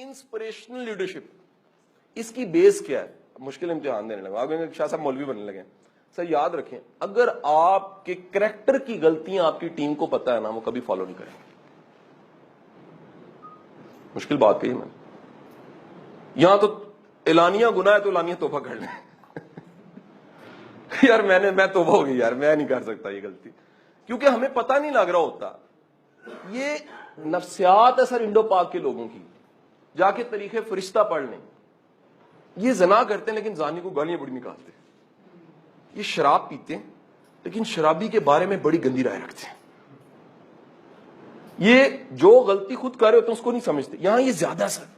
Inspirational leadership, इसकी base क्या है? मुश्किल इम्तिहान देने लगा, आप शाह साहब मौलवी बनने लगे। सर याद रखें, अगर आपके कैरेक्टर की गलतियां आपकी टीम को पता है ना, वो कभी फॉलो नहीं करेंगे। मुश्किल बात कही मैंने। यहां तो एलानिया गुनाह है तो एलानिया तोबा कर लें। यार मैं तोबा हो गई यार, मैं नहीं कर सकता ये गलती, क्योंकि हमें पता नहीं लग रहा होता। ये नफ्सियात है सर इंडो पाक के लोगों की। जाके तरीके फरिश्ता पढ़ लें। ये जना करते हैं लेकिन जानी को गालियां बड़ी निकालते हैं। ये शराब पीते हैं लेकिन शराबी के बारे में बड़ी गंदी राय रखते हैं। ये जो गलती खुद कर रहे होते हैं उसको नहीं समझते। यहां ये ज्यादा सर,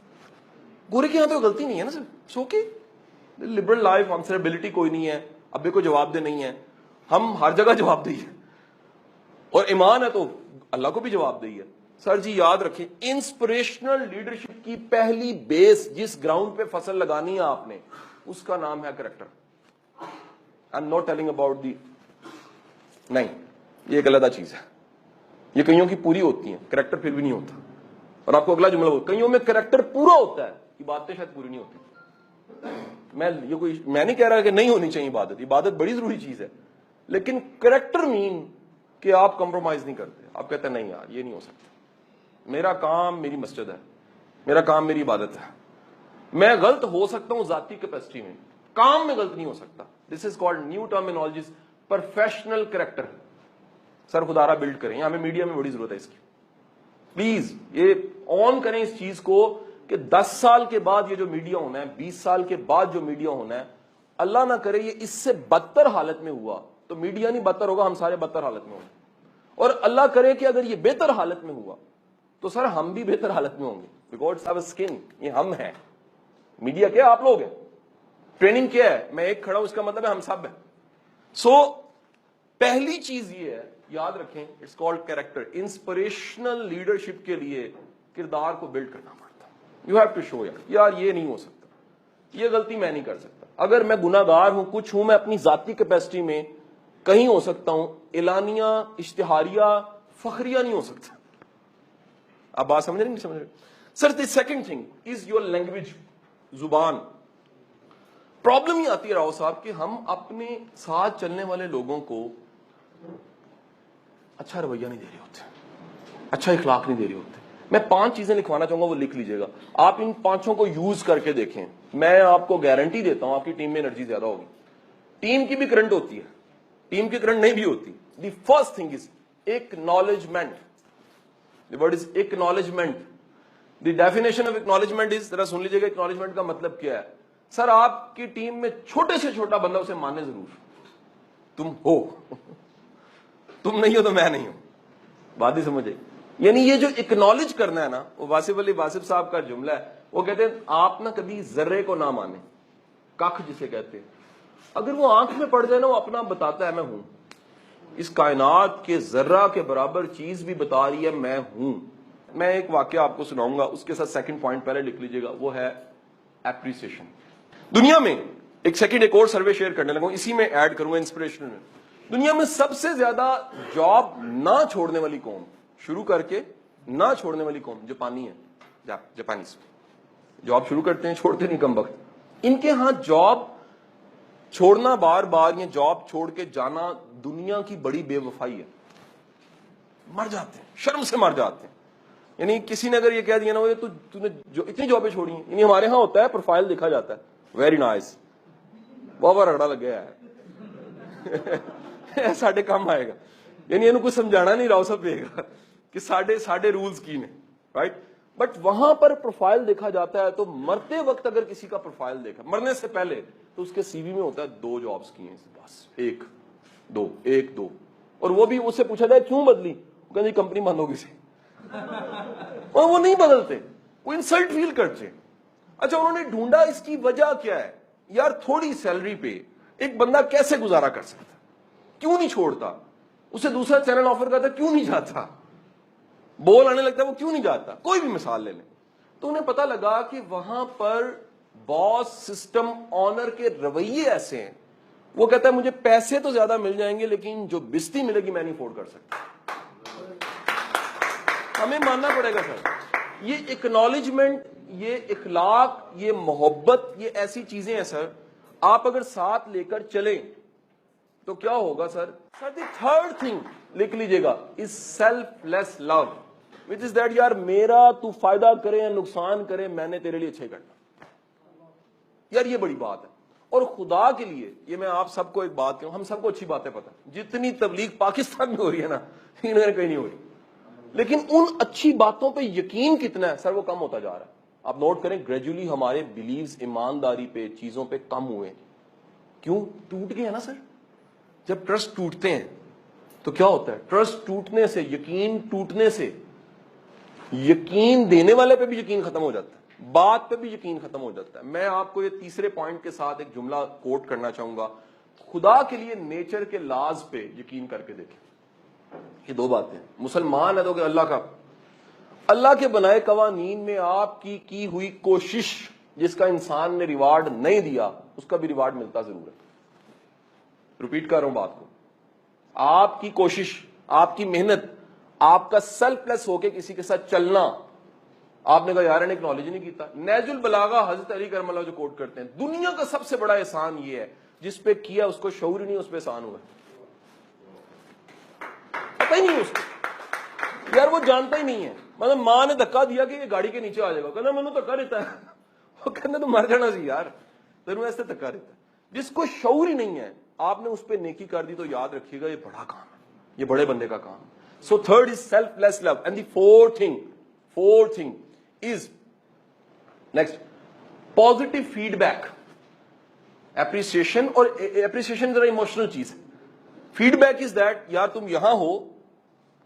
गोरे के यहां तो गलती नहीं है ना सर, सो के लिबरल लाइफ, आंसरेबिलिटी कोई नहीं है, अब्बे को जवाब दे नहीं है, हम हर जगह जवाब दें, और ईमान है तो अल्लाह को भी जवाब दें। सर जी याद रखें, इंस्पिरेशनल लीडरशिप की पहली बेस, जिस ग्राउंड पे फसल लगानी है आपने, उसका नाम है character. I am not telling about the, नहीं, ये एक अलग चीज है। ये कईयों की पूरी होती है, करेक्टर फिर भी नहीं होता। और आपको अगला जुमला बोल, कईयों में करेक्टर पूरा होता है, इबादतें शायद पूरी नहीं होती। मैं नहीं कह रहा कि नहीं होनी चाहिए इबादत, इबादत बड़ी जरूरी चीज है, लेकिन करेक्टर मीन कि आप कंप्रोमाइज नहीं करते। आप कहते हैं नहीं यार ये नहीं हो सकता, मेरा काम मेरी मस्जिद है, मेरा काम मेरी इबादत है, मैं गलत हो सकता हूं जाती कैपेसिटी में, काम में गलत नहीं हो सकता। This is called new terminology, professional character. Sir खुदारा बिल्ड करें, हमें मीडिया में बड़ी जरूरत है इसकी। प्लीज ये ऑन करें इस चीज को कि 10 साल के बाद ये जो मीडिया होना है, 20 साल के बाद जो मीडिया होना है, अल्लाह ना करे ये इससे बदतर हालत में हुआ तो मीडिया नहीं बदतर होगा, हम सारे बदतर हालत में होंगे। और अल्लाह करे कि अगर ये बेहतर हालत में हुआ तो सर हम भी बेहतर हालत में होंगे, बिकॉज ऑफ स्किन, ये हम हैं। मीडिया क्या आप लोग हैं, ट्रेनिंग क्या है, मैं एक खड़ा हूं इसका मतलब है हम सब हैं। सो पहली चीज ये है, याद रखें, it's called character. Inspirational leadership के लिए किरदार को बिल्ड करना पड़ता है। यू हैव टू शो यार ये नहीं हो सकता, ये गलती मैं नहीं कर सकता। अगर मैं गुनाहगार हूं, कुछ हूं, मैं अपनी जाती कैपेसिटी में कहीं हो सकता हूं, एलानिया, इश्तिहारिया, फखरिया नहीं हो सकता। आप बात समझ रहे नहीं समझ रहे? Sir the second thing is your language, जुबान। प्रॉब्लम ही आती है राव साहब कि हम अपने साथ चलने वाले लोगों को अच्छा रवैया नहीं दे रहे होते, अच्छा इखलाक नहीं दे रहे होते। मैं 5 चीजें लिखवाना चाहूंगा, वो लिख लीजिएगा। आप इन 5 को यूज करके देखें, मैं आपको गारंटी देता हूं आपकी टीम में एनर्जी ज्यादा होगी। टीम की भी करंट होती है, टीम की करंट नहीं भी होती। The first thing is acknowledgement. The word is acknowledgement. The definition of acknowledgement is, जरा सुन लीजिएगा एक्नॉलेजमेंट का मतलब क्या है। सर आपकी टीम में छोटे से छोटा बंदा, उसे माने जरूर, तुम हो तुम नहीं हो तो मैं नहीं हूं, बात ही समझे। यानी ये जो एक्नॉलेज करना है ना, वो वासिफ अली वासिफ साहब का जुमला है। वो कहते हैं आप ना कभी जर्रे को ना माने, कख जिसे कहते हैं, अगर वो आंख में पड़ जाए ना, वो अपना बताता है मैं हूं, इस कायनात के जर्रा के बराबर चीज भी बता रही है मैं हूं। मैं एक वाकया आपको सुनाऊंगा, उसके साथ सेकंड पॉइंट पहले लिख लीजिएगा, वो है एप्रिसिएशन। दुनिया में एक और सर्वे शेयर करने लगा, इसी में ऐड करूंगा इंस्पिरेशन में। दुनिया में सबसे ज्यादा जॉब ना छोड़ने वाली कौम, शुरू करके ना छोड़ने वाली कौम जापानी है। जापानीज जॉब शुरू करते हैं, छोड़ते नहीं कम वक्त। इनके यहां जॉब छोड़ना बार बार, ये जॉब छोड़ के जाना दुनिया की बड़ी बेवफाई है। मर जाते हैं, शर्म से मर जाते हैं। यानी किसी ने अगर ये कह दिया ना, वो तूने जो इतनी जॉबें छोड़ी हैं, यानी हमारे यहां होता है प्रोफाइल देखा जाता है, वेरी नाइस, बहुत रगड़ा लग गया है साढ़े काम आएगा। यानी इन्हें कुछ समझाना नहीं राव साहब पेगा कि साढ़े रूल्स की ने, राइट। बट वहां पर प्रोफाइल देखा जाता है, तो मरते वक्त अगर किसी का प्रोफाइल देखा, मरने से पहले, तो उसके सीवी में होता है 2 जॉब्स की हैं बस, 1 2, और वो भी उससे पूछा जाए क्यों बदली, वो कहते कंपनी बंद होगी से और वो नहीं बदलते, वो इंसल्ट फील करते। अच्छा उन्होंने ढूंढा इसकी वजह क्या है। यार थोड़ी सैलरी पे एक बंदा कैसे गुजारा कर सकता, क्यों नहीं छोड़ता, उसे दूसरा चैनल ऑफर करता क्यों नहीं जाता, बोल आने लगता है वो क्यों नहीं जाता, कोई भी मिसाल ले लें। तो उन्हें पता लगा कि वहां पर बॉस, सिस्टम, ऑनर के रवैये ऐसे हैं। वो कहता है मुझे पैसे तो ज्यादा मिल जाएंगे लेकिन जो बिस्ती मिलेगी मैं नहीं अफोर्ड कर सकता। हमें मानना पड़ेगा सर, یہ اکنالجمنٹ، یہ اخلاق، یہ محبت، یہ ایسی چیزیں ہیں سر، آپ اگر ساتھ لے کر چلیں تو کیا ہوگا سر؟ سر دی تھرڈ تھنگ لکھ لیجئے گا از selfless love, which is that یار میرا تو فائدہ کرے یا نقصان کرے میں نے تیرے لیے اچھے کرنا. یار یہ بڑی بات ہے. اور خدا کے لیے یہ میں آپ سب کو ایک بات کہوں، ہم سب کو اچھی باتیں پتہ ہیں، جتنی تبلیغ پاکستان میں ہو رہی ہے نا انہوں نے کہیں نہیں ہو رہی، لیکن ان اچھی باتوں پہ یقین کتنا ہے سر وہ کم ہوتا جا رہا ہے. آپ نوٹ کریں گریجولی ہمارے بلیوز ایمانداری پہ چیزوں پہ کم ہوئے. کیوں؟ ٹوٹ گئے نا سر. جب ٹرسٹ ٹوٹتے ہیں تو کیا ہوتا ہے؟ ٹرسٹ ٹوٹنے سے، یقین ٹوٹنے سے، یقین دینے والے پہ بھی یقین ختم ہو جاتا ہے، بات پہ بھی یقین ختم ہو جاتا ہے. میں آپ کو یہ تیسرے پوائنٹ کے ساتھ ایک جملہ کوٹ کرنا چاہوں گا. خدا کے لیے نیچر کے لاز پہ یقین کر کے دیکھیں. یہ دو باتیں، مسلمان ہے تو کہ اللہ کے بنائے قوانین میں آپ کی ہوئی کوشش جس کا انسان نے ریوارڈ نہیں دیا اس کا بھی ریوارڈ ملتا ضرور ہے. ریپیٹ کر رہا ہوں بات کو. آپ کی کوشش، آپ کی محنت، آپ کا سیلف لیس ہو کے کسی کے ساتھ چلنا، آپ نے کہا یار نے اکنالج نہیں کیتا. نیج البلاغہ حضرت علی کرم اللہ جو کوٹ کرتے ہیں، دنیا کا سب سے بڑا احسان یہ ہے جس پہ کیا اس کو شعور ہی نہیں اس پہ احسان ہوا. پتہ ہی نہیں اس کو، یار وہ جانتا ہی نہیں ہے. مطلب ماں نے دھکا دیا کہ یہ گاڑی کے نیچے آ جائے گا، کہنا میں نے دھکا دیتا ہے. وہ کہنا تو مر جانا سی یار، تینوں ایسے دھکا دیتا ہے. جس کو شعور ہی نہیں ہے آپ نے اس پہ نیکی کر دی تو یاد رکھیے گا یہ بڑا کام ہے، یہ بڑے بندے کا کام ہے. So third is selfless love. And the fourth thing is next positive feedback. Appreciation, اور اپریسیشن ذرا ایموشنل چیز ہے. فیڈ بیک از دیٹ یار تم یہاں ہو،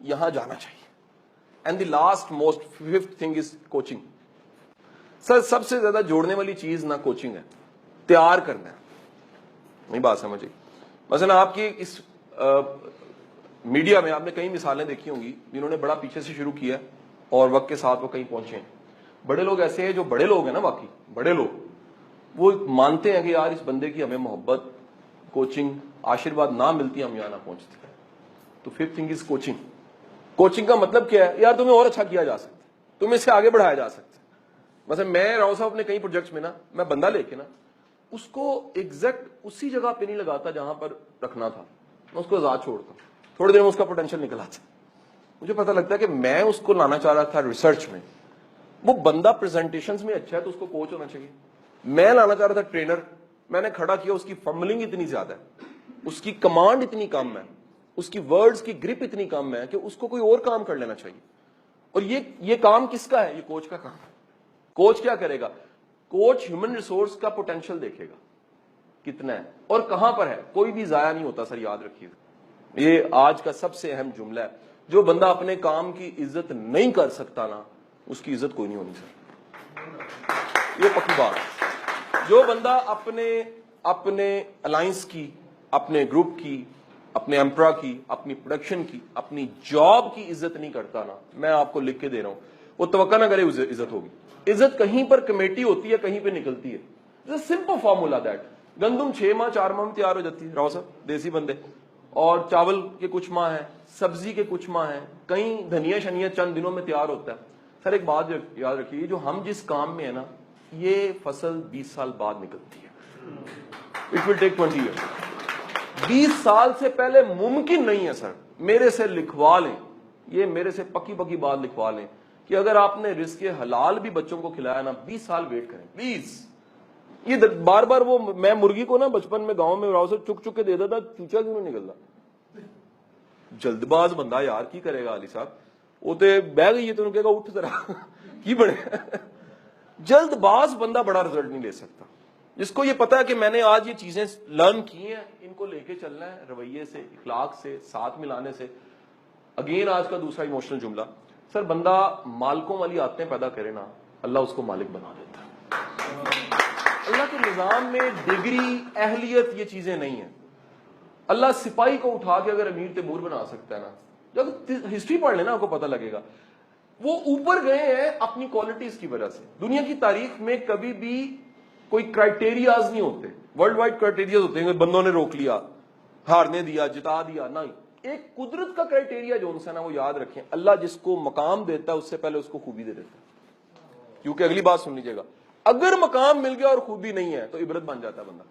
یہاں جانا چاہیے. And the last most fifth thing is coaching. Sir سب سے زیادہ جوڑنے والی چیز نہ کوچنگ ہے، تیار کرنا ہے. نہیں بات سمجھے؟ مثلا آپ کی اس میڈیا میں آپ نے کئی مثالیں دیکھی ہوں گی جنہوں نے بڑا پیچھے سے شروع کیا اور وقت کے ساتھ وہ کہیں پہنچے ہیں. بڑے لوگ ایسے ہیں جو بڑے لوگ ہیں نا، واقعی بڑے لوگ وہ مانتے ہیں کہ یار اس بندے کی ہمیں محبت، کوچنگ، آشیرواد نہ ملتی ہم یہاں نہ پہنچتے. تو fifth thing is coaching. Coaching کا مطلب کیا ہے؟ یار تمہیں اور اچھا کیا جا سکتا ہے، تمہیں سے آگے بڑھایا جا سکتا ہے. مثلا میں راؤ صاحب نے کئی پروجیکٹس میں نا میں بندہ لے کے نا اس کو ایگزیکٹ اسی جگہ پہ نہیں لگاتا جہاں پر رکھنا تھا، میں اس کو آزاد چھوڑتا. تھوڑی دیر میں اس کا پوٹینشیل نکل آتا. مجھے پتا لگتا ہے کہ میں اس کو لانا چاہ رہا تھا ریسرچ میں، وہ بندہ پریزنٹیشنز میں اچھا ہے تو اس کو کوچ ہونا چاہیے. میں لانا چاہ رہا تھا ٹرینر، میں نے کھڑا کیا، اس کی فمبلنگ اتنی زیادہ ہے، اس کی کمانڈ اتنی کم ہے، اس کی ورڈز کی گرپ اتنی کم ہے کہ اس کو کوئی اور کام کر لینا چاہیے. اور یہ کام کس کا ہے؟ یہ کوچ کا کام ہے. کوچ کیا کرے گا؟ کوچ ہیومن ریسورس کا پوٹینشیل دیکھے گا کتنا ہے اور کہاں پر ہے. کوئی بھی ضائع نہیں ہوتا سر، یاد رکھیے. یہ آج کا سب سے اہم جملہ ہے. جو بندہ اپنے کام کی عزت نہیں کر سکتا نا اس کی عزت کوئی نہیں ہونی سر، یہ پکی بات ہے. جو بندہ اپنے الائنس کی، اپنے گروپ کی، اپنے ایمپرا کی، اپنی پروڈکشن کی، اپنی جاب کی عزت نہیں کرتا نا، میں آپ کو لکھ کے دے رہا ہوں وہ توقع نہ کرے عزت ہوگی. عزت کہیں پر کمیٹی ہوتی ہے، کہیں پہ نکلتی ہے. Simple formula that. گندم 6 ماہ 4 ماہ میں تیار ہو جاتی ہے راؤ صاحب، دیسی بندے. اور چاول کے کچھ ماہ ہیں، سبزی کے کچھ ماہ ہیں، کئی دھنیا شنیا چند دنوں میں تیار ہوتا ہے. سر ایک بات یاد رکھیے، جو ہم جس کام میں ہے نا یہ فصل 20 سال بعد نکلتی ہے. It will take 20 years. 20 سال سے پہلے ممکن نہیں ہے سر. میرے سے لکھوا لیں، یہ میرے سے پکی بات لکھوا لیں کہ اگر آپ نے رزق حلال بھی بچوں کو کھلایا نا 20 سال ویٹ کریں. 20 یہ بار بار وہ میں مرغی کو نا بچپن میں گاؤں میں راؤ سے چک کے دیتا تھا، چوچا کیوں نہیں نکلتا. جلد باز بندہ یار کی کرے گا علی صاحب، وہ تو بہ گئی ہے تو کہے گا اٹھ ذرا کی بڑے. جلد باز بندہ بڑا رزلٹ نہیں لے سکتا. جس کو یہ پتا ہے کہ میں نے آج یہ چیزیں لرن کی ہیں، ان کو لے کے چلنا ہے رویے سے، اخلاق سے، ساتھ ملانے سے. اگین آج کا دوسرا ایموشنل جملہ، سر بندہ مالکوں والی عادتیں پیدا کرے نا اللہ اس کو مالک بنا دیتا ہے. اللہ کے نظام میں ڈگری، اہلیت یہ چیزیں نہیں ہیں. اللہ سپاہی کو اٹھا کے اگر امیر تیمور بنا سکتا ہے نا، جب ہسٹری پڑھ لینا آپ کو پتہ لگے گا. وہ اوپر گئے ہیں اپنی کوالٹیز کی وجہ سے. دنیا کی تاریخ میں کبھی بھی کوئی کرائٹیریاز نہیں ہوتے، ورلڈ وائڈ کرائٹیریاز ہوتے ہیں، بندوں نے روک لیا، ہارنے دیا، جتا دیا. نہیں، ایک قدرت کا کرائٹیریا جو ان سے نا وہ یاد رکھیں، اللہ جس کو مقام دیتا ہے اس سے پہلے اس کو خوبی دے دیتا ہے. کیونکہ اگلی بات سن لیجیے گا, اگر مقام مل گیا اور خوبی نہیں ہے تو عبرت بن جاتا ہے بندہ.